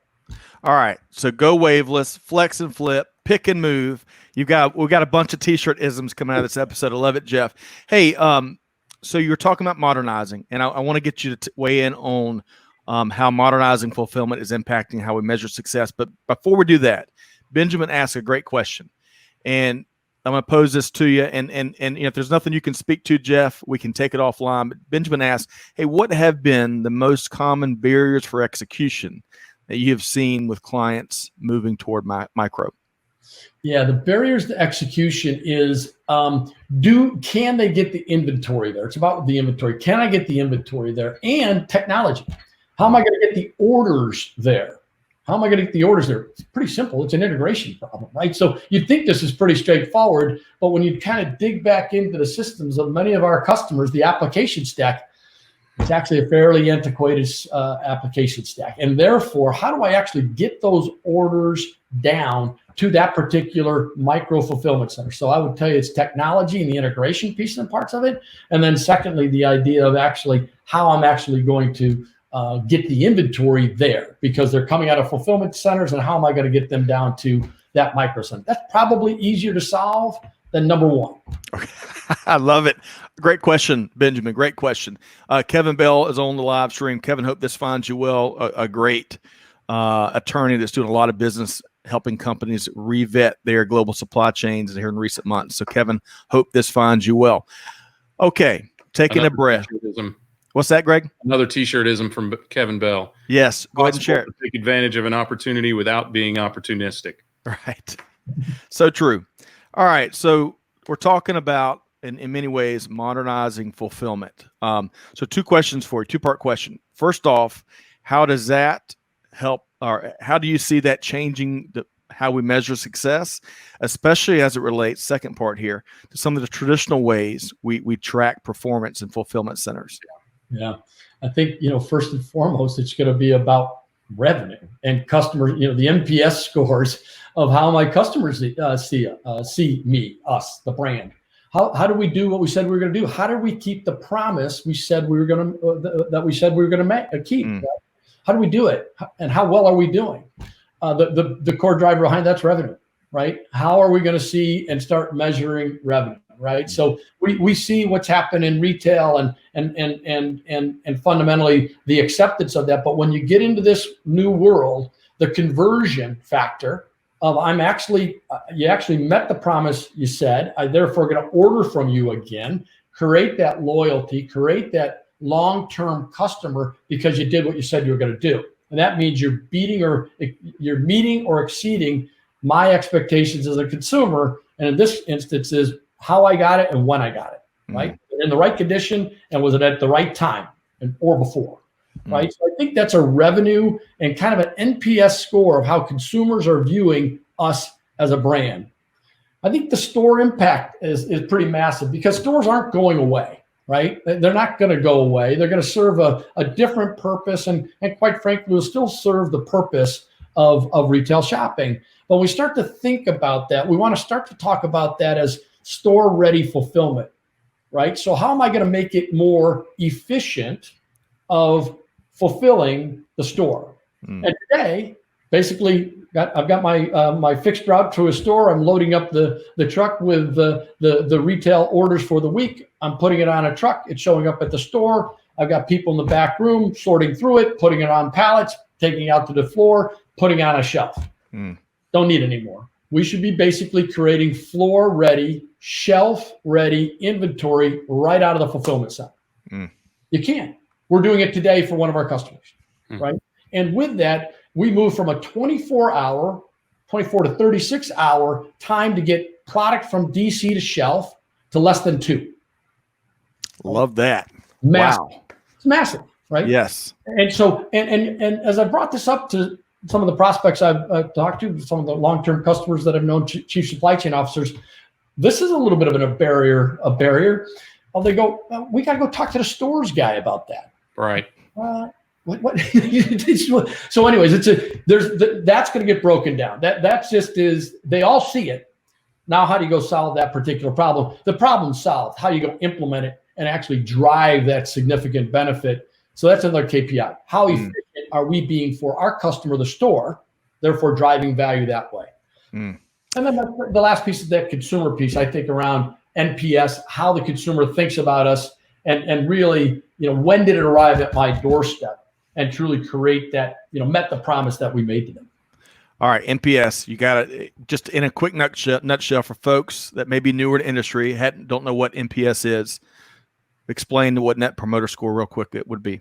All right, so go waveless, flex and flip, pick and move. We've got a bunch of T-shirt isms coming out of this episode. I love it, Jeff. Hey, so you're talking about modernizing, and I want to get you to weigh in on how modernizing fulfillment is impacting how we measure success. But before we do that, Benjamin asked a great question, and I'm going to pose this to you. And if there's nothing you can speak to, Jeff, we can take it offline. But Benjamin asked, hey, what have been the most common barriers for execution that you have seen with clients moving toward micro? Yeah, the barriers to execution is can they get the inventory there? It's about the inventory. Can I get the inventory there? And technology. How am I going to get the orders there? How am I going to get the orders there? It's pretty simple. It's an integration problem, right? So you'd think this is pretty straightforward, but when you kind of dig back into the systems of many of our customers, the application stack, It's actually a fairly antiquated application stack. And therefore, how do I actually get those orders down to that particular micro fulfillment center? So I would tell you it's technology and the integration piece and parts of it. And then secondly, the idea of actually how I'm actually going to get the inventory there, because they're coming out of fulfillment centers, and how am I going to get them down to that micro center? That's probably easier to solve than number one. I love it. Great question, Benjamin. Great question. Kevin Bell is on the live stream. Kevin, hope this finds you well. A great attorney that's doing a lot of business helping companies revet their global supply chains here in recent months. So, Kevin, hope this finds you well. Okay, taking a breath. What's that, Greg? Another T-shirtism from Kevin Bell. Yes, go ahead and share it. Take advantage of an opportunity without being opportunistic. Right. So true. All right. So we're talking about, in many ways, modernizing fulfillment. So two questions for you, two-part question. First off, how does that help, or how do you see that changing how we measure success, especially as it relates, second part here, to some of the traditional ways we track performance in fulfillment centers? Yeah, I think, first and foremost, it's going to be about revenue and customers, the NPS scores of how my customers see me, us, the brand. How do we do what we said we were going to do? How do we keep the promise we said we were going to keep? Right? How do we do it? And how well are we doing? The core driver behind that's revenue, right? How are we going to see and start measuring revenue? Right. So we see what's happened in retail and fundamentally the acceptance of that. But when you get into this new world, the conversion factor of you actually met the promise you said, I therefore going to order from you again, create that loyalty, create that long-term customer because you did what you said you were going to do. And that means you're meeting or exceeding my expectations as a consumer. And in this instance is how I got it and when I got it, right? In the right condition, and was it at the right time or before, right? So I think that's a revenue and kind of an NPS score of how consumers are viewing us as a brand. I think the store impact is pretty massive because stores aren't going away, right? They're not going to go away. They're going to serve a different purpose and quite frankly, will still serve the purpose of retail shopping. But when we start to think about that, we want to start to talk about that as store-ready fulfillment, right? So how am I going to make it more efficient of fulfilling the store? And today, basically, I've got my fixed route to a store. I'm loading up the truck with the retail orders for the week. I'm putting it on a truck. It's showing up at the store. I've got people in the back room sorting through it, putting it on pallets, taking it out to the floor, putting it on a shelf. Don't need any more. We should be basically creating floor-ready, shelf-ready inventory right out of the fulfillment center. You can. We're doing it today for one of our customers, right? And with that, we move from a 24 to 36-hour time to get product from DC to shelf to less than 2. Love that. Massive. Wow. It's massive, right? Yes. And so, and as I brought this up to some of the prospects I've talked to, some of the long-term customers that have known chief supply chain officers, this is a little bit of a barrier. Oh, they go, we got to go talk to the stores guy about that. Right. What? So anyways, that's going to get broken down. That's just is, they all see it. Now, how do you go solve that particular problem? The problem's solved. How do you go implement it and actually drive that significant benefit? So that's another KPI. How efficient are we being for our customer, the store, therefore driving value that way? And then the last piece is that consumer piece, I think, around NPS, how the consumer thinks about us, and really, when did it arrive at my doorstep, and truly create that, met the promise that we made to them. All right, NPS, you got it. Just in a quick nutshell for folks that may be newer to industry, don't know what NPS is. Explain what Net Promoter Score real quick it would be.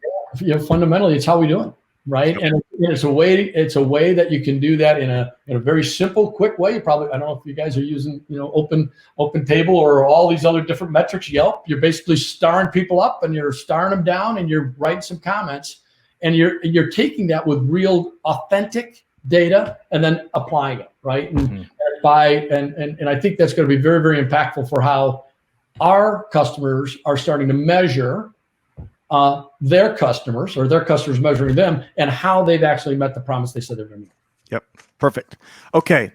Fundamentally, it's how we doing, right? And it's a way that you can do that in a very simple, quick way. I don't know if you guys are using, open table or all these other different metrics, Yelp. You're basically starring people up and you're starring them down and you're writing some comments, and you're taking that with real authentic data and then applying it, right? And I think that's going to be very, very impactful for how our customers are starting to measure their customers, or their customers measuring them, and how they've actually met the promise they said they're going to meet. Yep. Perfect. Okay.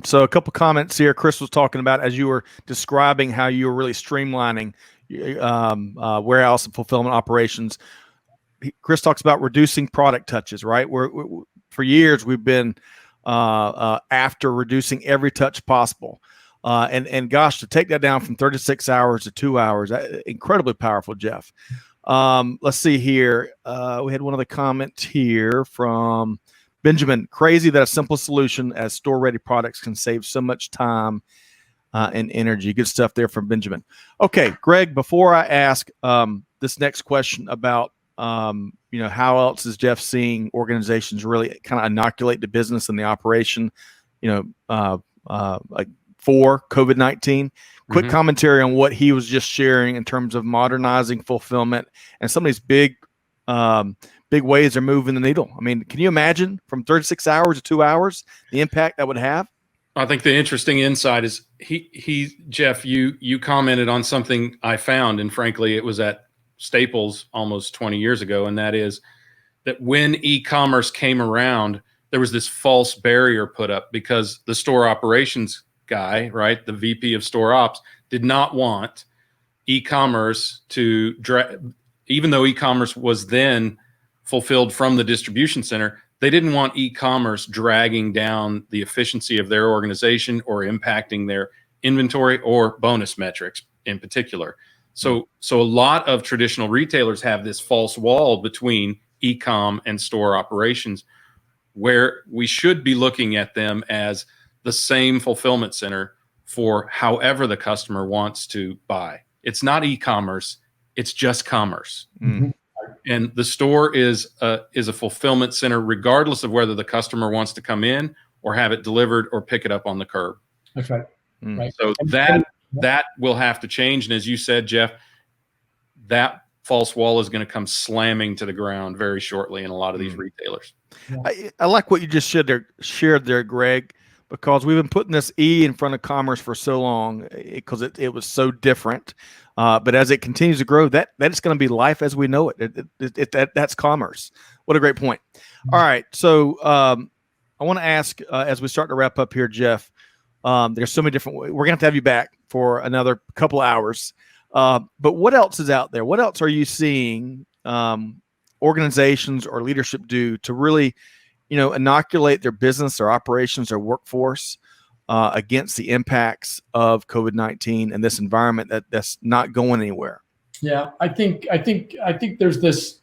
So a couple comments here. Chris was talking about, as you were describing how you were really streamlining warehouse and fulfillment operations. Chris talks about reducing product touches, right? For years, we've been after reducing every touch possible. And gosh, to take that down from 36 hours to 2 hours, incredibly powerful, Jeff. Let's see here. We had one other comment here from Benjamin. Crazy that a simple solution as store-ready products can save so much time and energy. Good stuff there from Benjamin. Okay, Greg, before I ask this next question about how else is Jeff seeing organizations really kind of inoculate the business and the operation, like for COVID-19. Quick commentary on what he was just sharing in terms of modernizing fulfillment and some of these big ways they're moving the needle. I mean, can you imagine from 36 hours to 2 hours, the impact that would have? I think the interesting insight is Jeff, you commented on something I found, and frankly, it was at Staples almost 20 years ago. And that is that when e-commerce came around, there was this false barrier put up because the store operations guy, right, the VP of store ops, did not want e-commerce to even though e-commerce was then fulfilled from the distribution center, they didn't want e-commerce dragging down the efficiency of their organization or impacting their inventory or bonus metrics in particular. So a lot of traditional retailers have this false wall between e-com and store operations, where we should be looking at them as the same fulfillment center for however the customer wants to buy. It's not e-commerce, it's just commerce. Mm-hmm. And the store is a fulfillment center regardless of whether the customer wants to come in or have it delivered or pick it up on the curb. That's right. Right. So that will have to change. And as you said, Jeff, that false wall is going to come slamming to the ground very shortly in a lot of these retailers. I like what you just shared there, Greg, because we've been putting this E in front of commerce for so long because it was so different. But as it continues to grow, that's going to be life as we know it. That's commerce. What a great point. All right. So I want to ask, as we start to wrap up here, Jeff, there's so many different ways. We're going to have you back for another couple hours. But what else is out there? What else are you seeing organizations or leadership do to really, inoculate their business, their operations, their workforce against the impacts of COVID-19 and this environment that's not going anywhere? Yeah, I think there's this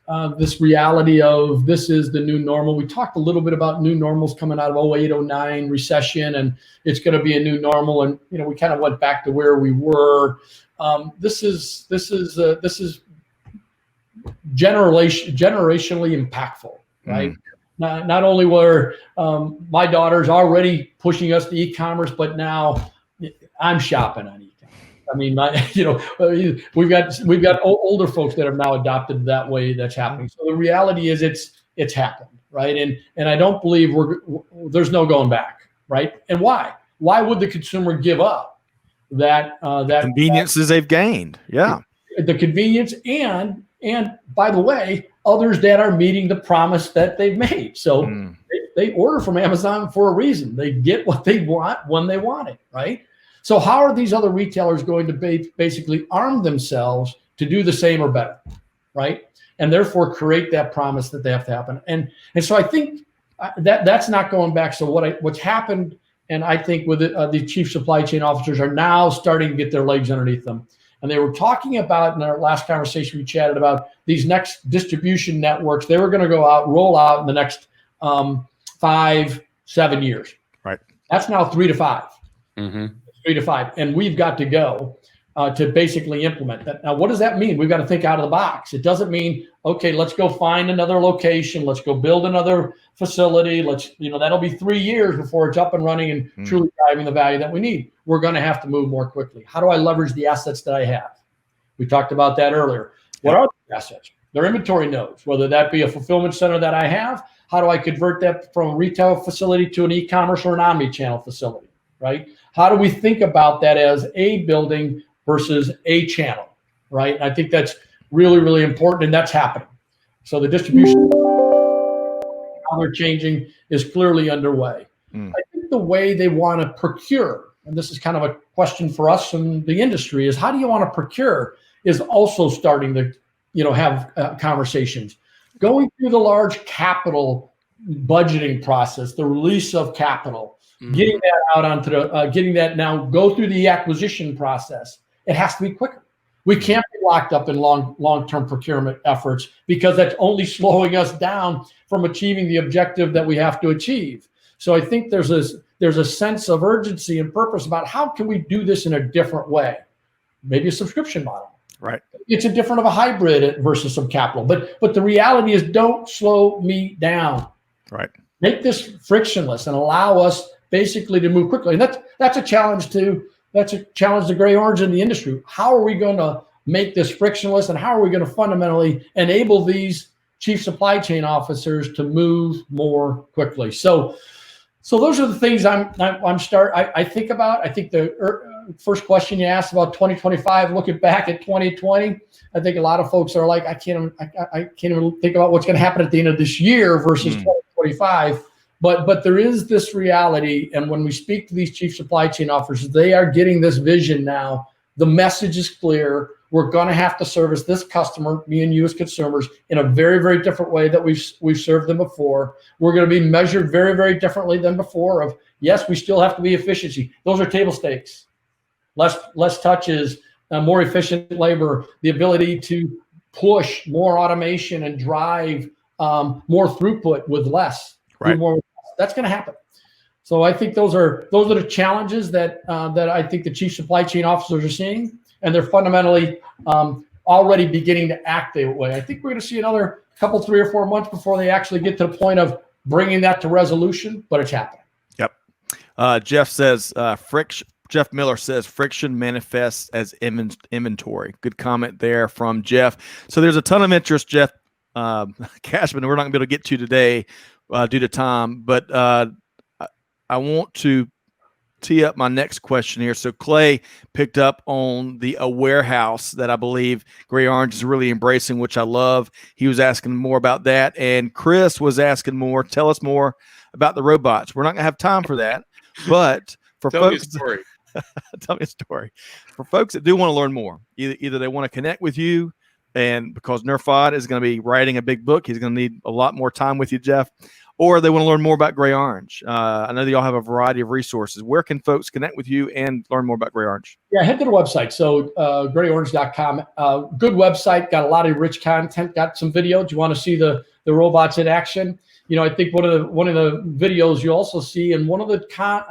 reality of this is the new normal. We talked a little bit about new normals coming out of 08, 09 recession, and it's going to be a new normal. And we kind of went back to where we were. This is generationally impactful, right? Not only were my daughters already pushing us to e-commerce, but now I'm shopping on e-commerce. I mean, we've got older folks that have now adopted that way. That's happening. So the reality is it's happened, right? And I don't believe there's no going back, right? And why? Why would the consumer give up that conveniences they've gained? Yeah, the convenience and by the way, others that are meeting the promise that they've made. So they order from Amazon for a reason. They get what they want when they want it, right? So how are these other retailers going to basically arm themselves to do the same or better, right? And therefore create that promise that they have to happen. And so I think that's not going back. So what's happened, and I think with the chief supply chain officers are now starting to get their legs underneath them. And they were talking about, in our last conversation, we chatted about these next distribution networks. They were going to roll out in the next 5-7 years. Right. That's now 3 to 5. 3 to 5. And we've got to go to basically implement that. Now, what does that mean? We've got to think out of the box. It doesn't mean, okay, let's go find another location. Let's go build another facility. That'll be 3 years before it's up and running and truly driving the value that we need. We're going to have to move more quickly. How do I leverage the assets that I have? We talked about that earlier. What are the assets? They're inventory nodes, whether that be a fulfillment center that I have. How do I convert that from a retail facility to an e-commerce or an omni-channel facility, right? How do we think about that as a building versus a channel, right? And I think that's really, really important, and that's happening. So the distribution, how they're changing, is clearly underway. I think the way they want to procure, and this is kind of a question for us in the industry, is how do you want to procure is also starting to, have conversations. Going through the large capital budgeting process, the release of capital, getting that out onto the, getting that now go through the acquisition process. It has to be quicker. We can't be locked up in long-term procurement efforts, because that's only slowing us down from achieving the objective that we have to achieve. So I think there's a sense of urgency and purpose about how can we do this in a different way, maybe a subscription model. Right. It's a different of a hybrid versus some capital, but the reality is, don't slow me down. Right. Make this frictionless and allow us basically to move quickly. And that's a challenge to GreyOrange in the industry. How are we going to make this frictionless, and how are we going to fundamentally enable these chief supply chain officers to move more quickly? So those are the things I think about. I think the first question you asked about 2025, looking back at 2020, I think a lot of folks are like, I can't even think about what's going to happen at the end of this year versus 2025. But there is this reality, and when we speak to these chief supply chain officers, they are getting this vision now. The message is clear. We're going to have to service this customer, me and you as consumers, in a very, very different way that we've served them before. We're going to be measured very, very differently than before. Yes, we still have to be efficiency. Those are table stakes. Less touches, more efficient labor, the ability to push more automation and drive more throughput with less. Right. That's going to happen. So I think those are the challenges that I think the chief supply chain officers are seeing, and they're fundamentally already beginning to act that way. I think we're going to see another couple, 3 or 4 months before they actually get to the point of bringing that to resolution, but it's happening. Yep. Jeff Miller says friction manifests as inventory. Good comment there from Jeff. So there's a ton of interest, Jeff Cashman. We're not going to be able to get to today due to time, but I want to tee up my next question here. So Clay picked up on the warehouse that I believe GreyOrange is really embracing, which I love. He was asking more about that, and Chris was asking more. Tell us more about the robots. We're not going to have time for that, but for Tell folks, me a story. Tell me a story. For folks that do want to learn more, either they want to connect with you, and because Nerfod is going to be writing a big book, he's going to need a lot more time with you, Jeff, or they want to learn more about GreyOrange. I know that y'all have a variety of resources. Where can folks connect with you and learn more about GreyOrange? Yeah, head to the website. So GreyOrange.com, good website, got a lot of rich content, got some videos. You want to see the robots in action. I think one of the videos you also see, and one of the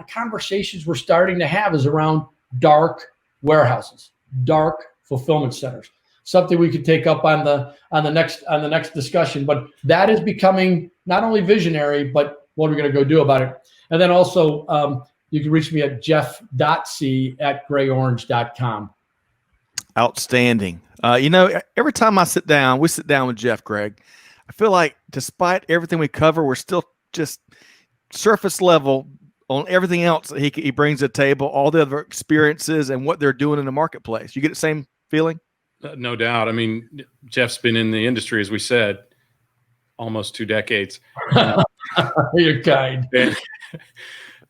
conversations we're starting to have is around dark warehouses, dark fulfillment centers. Something we could take up on the next discussion, but that is becoming not only visionary, but what we're going to go do about it. And then also you can reach me at jeff.c@greyorange.com. Outstanding. Every time we sit down with Jeff, Greg, I feel like despite everything we cover, we're still just surface level on everything else that he brings to the table, all the other experiences and what they're doing in the marketplace. You get the same feeling? No doubt. I mean, Jeff's been in the industry, as we said, almost 2 decades. You're kind.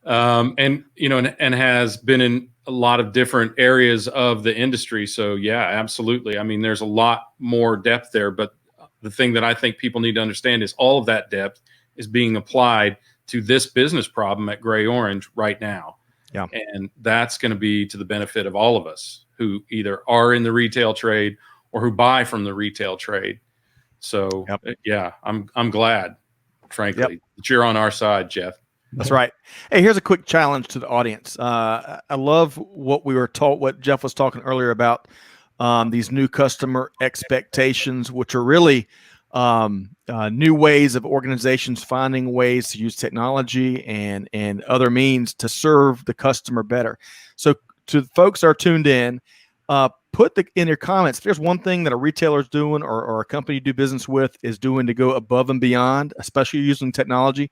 And has been in a lot of different areas of the industry. So yeah, absolutely. I mean, there's a lot more depth there, but the thing that I think people need to understand is all of that depth is being applied to this business problem at GreyOrange right now. Yeah. And that's going to be to the benefit of all of us who either are in the retail trade or who buy from the retail trade. So yeah, I'm glad, frankly, that you're on our side, Jeff. That's right. Hey, here's a quick challenge to the audience. I love what we were taught, what Jeff was talking earlier about, these new customer expectations, which are really new ways of organizations finding ways to use technology and other means to serve the customer better. So to folks that are tuned in, put in your comments, if there's one thing that a retailer is doing or a company you do business with is doing to go above and beyond, especially using technology,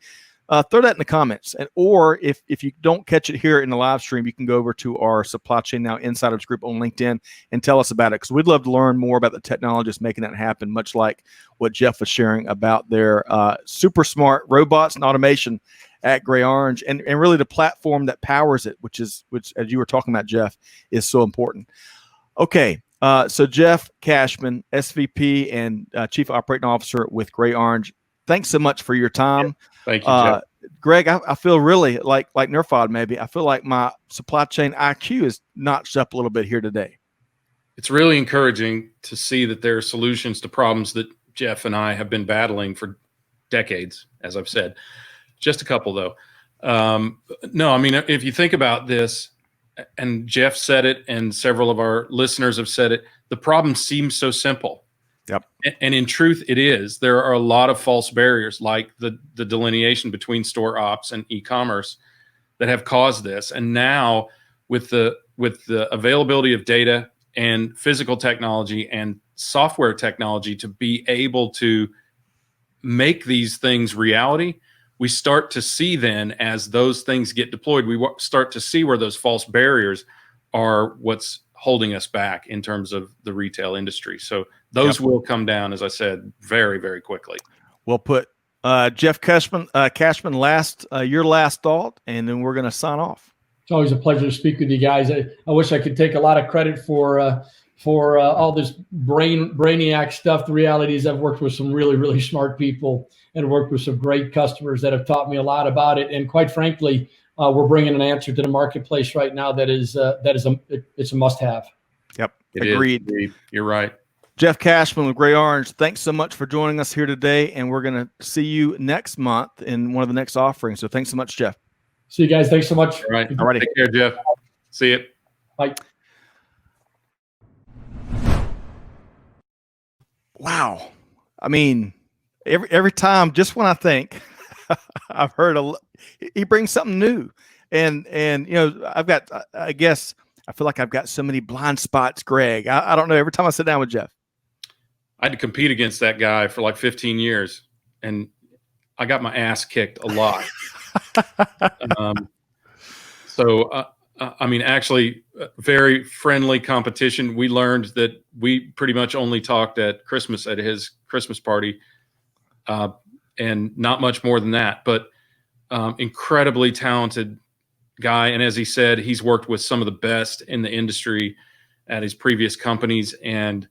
throw that in the comments. Or if you don't catch it here in the live stream, you can go over to our Supply Chain Now Insiders group on LinkedIn and tell us about it, because we'd love to learn more about the technologists making that happen, much like what Jeff was sharing about their super smart robots and automation at GreyOrange, and really the platform that powers it, which as you were talking about, Jeff, is so important. Okay. So Jeff Cashman, SVP and Chief Operating Officer with GreyOrange, thanks so much for your time. Yeah. Thank you, Jeff. Greg, I feel really like Nerfod maybe. I feel like my supply chain IQ is notched up a little bit here today. It's really encouraging to see that there are solutions to problems that Jeff and I have been battling for decades, as I've said. Just a couple, though. No, I mean, if you think about this, and Jeff said it, and several of our listeners have said it, the problem seems so simple. Yep. And in truth, it is. There are a lot of false barriers, like the delineation between store ops and e-commerce, that have caused this. And now, with the availability of data and physical technology and software technology to be able to make these things reality, we start to see then, as those things get deployed, we start to see where those false barriers are what's holding us back in terms of the retail industry. So those will come down, as I said, very, very quickly. Well put. Jeff Cashman, your last thought, and then we're going to sign off. It's always a pleasure to speak with you guys. I wish I could take a lot of credit for all this brainiac stuff. The reality is I've worked with some really, really smart people and worked with some great customers that have taught me a lot about it. And quite frankly, we're bringing an answer to the marketplace right now it's a must-have. Yep, agreed. You're right. Jeff Cashman with GreyOrange, thanks so much for joining us here today, and we're going to see you next month in one of the next offerings. So thanks so much, Jeff. See you guys. Thanks so much. All right. Take care, Jeff. See you. Bye. Wow. I mean, every time, just when I think I've heard he brings something new, and I guess I feel like I've got so many blind spots, Greg. I don't know. Every time I sit down with Jeff, I had to compete against that guy for like 15 years, and I got my ass kicked a lot. I mean, actually, very friendly competition. We learned that we pretty much only talked at Christmas, at his Christmas party, and not much more than that. But incredibly talented guy. And as he said, he's worked with some of the best in the industry at his previous companies. And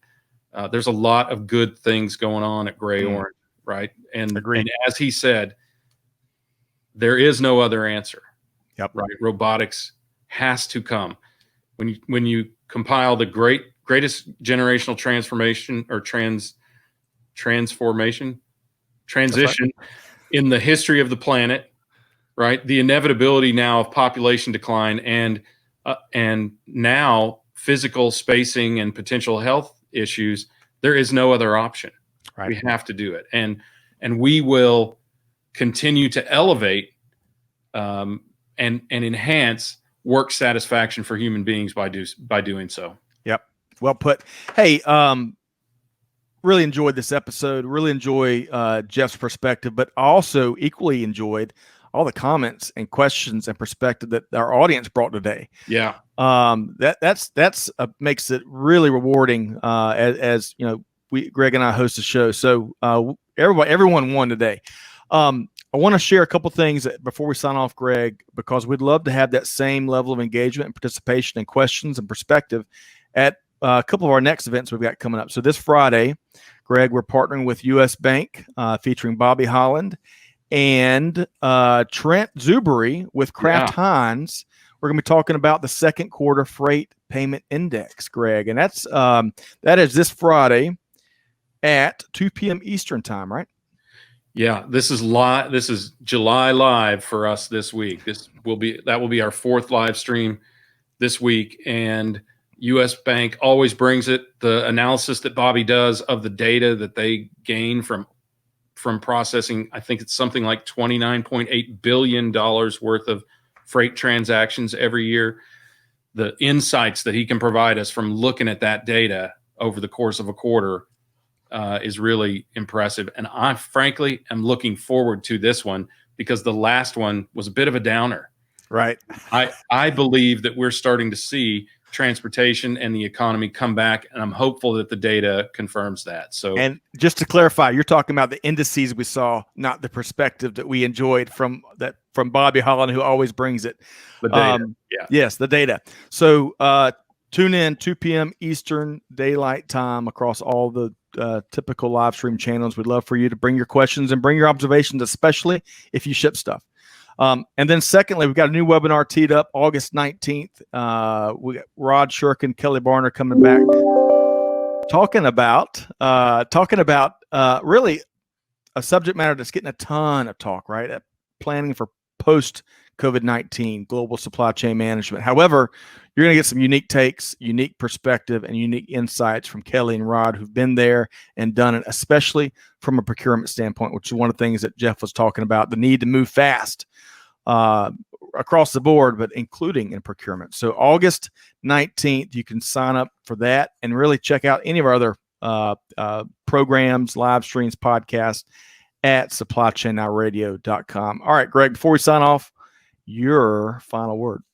there's a lot of good things going on at GreyOrange, right? And as he said, there is no other answer. Yep. Right. Robotics has to come. When you compile the greatest generational transformation or transition in the history of the planet, right? The inevitability now of population decline and now physical spacing and potential health issues, there is no other option. Right. We have to do it. And we will continue to elevate and enhance work satisfaction for human beings by doing so. Yep. Well put. Hey, really enjoyed this episode. Really enjoy Jeff's perspective, but also equally enjoyed all the comments and questions and perspective that our audience brought today. Yeah. That's makes it really rewarding. As you know, Greg and I host the show, so everyone won today. I want to share a couple things before we sign off, Greg, because we'd love to have that same level of engagement and participation and questions and perspective at a couple of our next events we've got coming up. So this Friday, Greg, we're partnering with U.S. Bank, featuring Bobby Holland and Trent Zuberi with Kraft Heinz. We're going to be talking about the second quarter freight payment index, Greg, and that is this Friday at 2 p.m. Eastern time, right? Yeah, this is live. This is July live for us this week. That will be our fourth live stream this week, and U.S. Bank always brings it. The analysis that Bobby does of the data that they gain from processing, I think it's something like $29.8 billion worth of freight transactions every year. The insights that he can provide us from looking at that data over the course of a quarter is really impressive. And I frankly am looking forward to this one because the last one was a bit of a downer. Right. I believe that we're starting to see transportation and the economy come back, and I'm hopeful that the data confirms that. So, and just to clarify, you're talking about the indices we saw, not the perspective that we enjoyed from Bobby Holland, who always brings it. the data, yeah. Yes, the data. So tune in 2 p.m. Eastern Daylight Time across all the typical live stream channels. We'd love for you to bring your questions and bring your observations, especially if you ship stuff. And then secondly, we've got a new webinar teed up August 19th. We got Rod Shurkin, Kelly Barner coming back, talking about really a subject matter that's getting a ton of talk, right? Planning for post COVID-19 global supply chain management. However, you're going to get some unique takes, unique perspective, and unique insights from Kelly and Rod, who've been there and done it, especially from a procurement standpoint, which is one of the things that Jeff was talking about, the need to move fast across the board, but including in procurement. So August 19th, you can sign up for that and really check out any of our other programs, live streams, podcasts at supplychainnowradio.com. All right, Greg, before we sign off, your final word.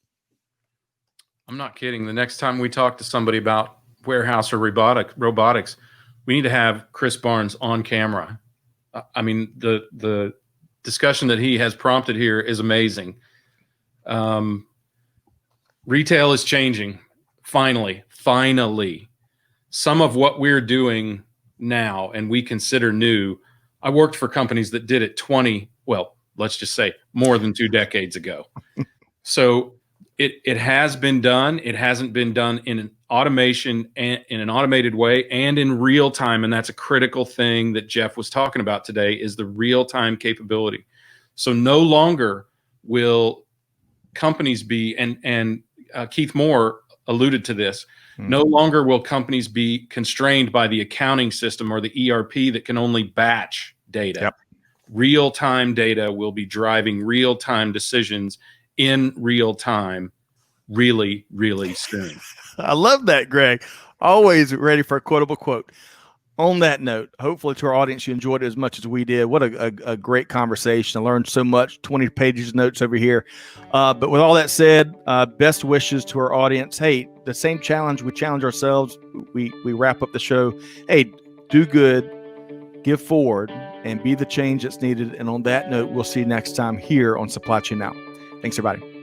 I'm not kidding. The next time we talk to somebody about warehouse or robotics, we need to have Chris Barnes on camera. I mean, the discussion that he has prompted here is amazing. Retail is changing. Finally, some of what we're doing now and we consider new, I worked for companies that did it let's just say more than 2 decades ago. So it has been done. It hasn't been done in an automation and in an automated way and in real time. And that's a critical thing that Jeff was talking about today, is the real time capability. So no longer will companies be, and Keith Moore alluded to this, no longer will companies be constrained by the accounting system or the ERP that can only batch data. Yep. Real-time data will be driving real-time decisions in real time really, really soon. I love that, Greg. Always ready for a quotable quote. On that note, hopefully to our audience, you enjoyed it as much as we did. What a great conversation. I learned so much, 20 pages of notes over here. But with all that said, best wishes to our audience. Hey, the same challenge we challenge ourselves. We wrap up the show. Hey, do good, give forward, and be the change that's needed. And on that note, we'll see you next time here on Supply Chain Now. Thanks, everybody.